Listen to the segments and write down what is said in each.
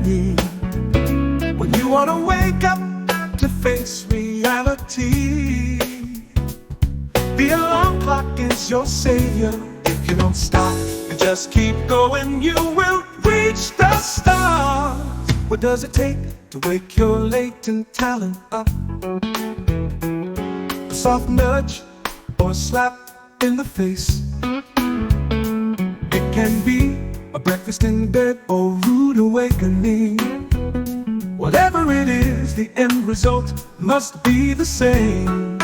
agony. When you want to wake up to face reality, the alarm clock is your savior. If you don't stop and just keep going, you will reach the stars. What does it take to wake your latent talent up? A soft nudge or a slap in the face. It can be a breakfast in bed or rude awakening. Whatever it is, the end result must be the same.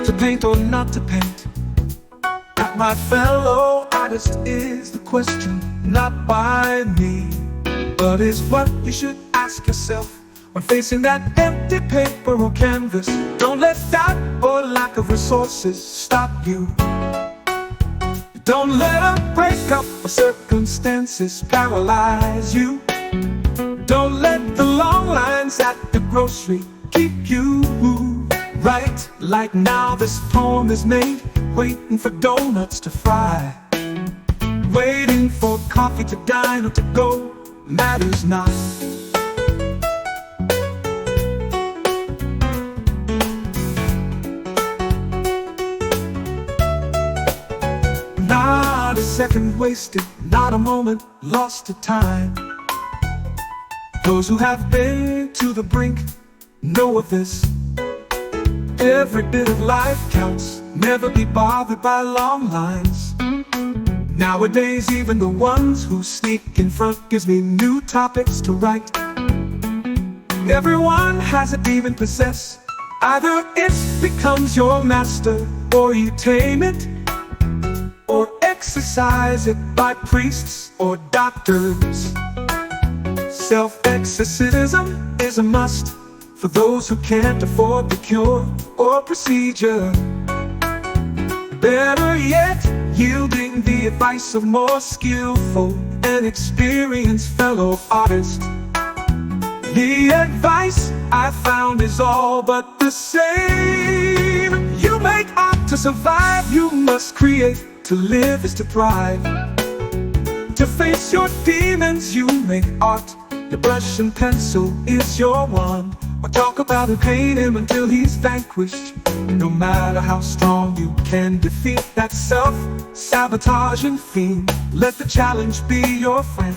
To paint or not to paint, my fellow artist, is the question, not by me, but is what you should ask yourself when facing that empty paper or canvas. Don't let doubt or lack of resources stop you. Don't let a breakup or circumstances paralyze you. Don't let the long lines at the grocery keep you right. Like now this poem is made, waiting for donuts to fry, waiting for coffee to dine or to go, matters not. Not a second wasted, not a moment lost to time. Those who have been to the brink know of this. Every bit of life counts, never be bothered by long lines. Nowadays even the ones who sneak in front gives me new topics to write. Everyone has a demon possessed. Either it becomes your master, or you tame it, or exercise it by priests or doctors. Self-exorcism is a must for those who can't afford the cure or procedure. Better yet, yielding the advice of more skillful and experienced fellow artists. The advice I found is all but the same. You make art to survive, you must create. To live is to thrive. To face your demons, you make art. Your brush and pencil is your wand. Or talk about and paint him until he's vanquished. No matter how strong, you can defeat that self-sabotaging fiend. Let the challenge be your friend.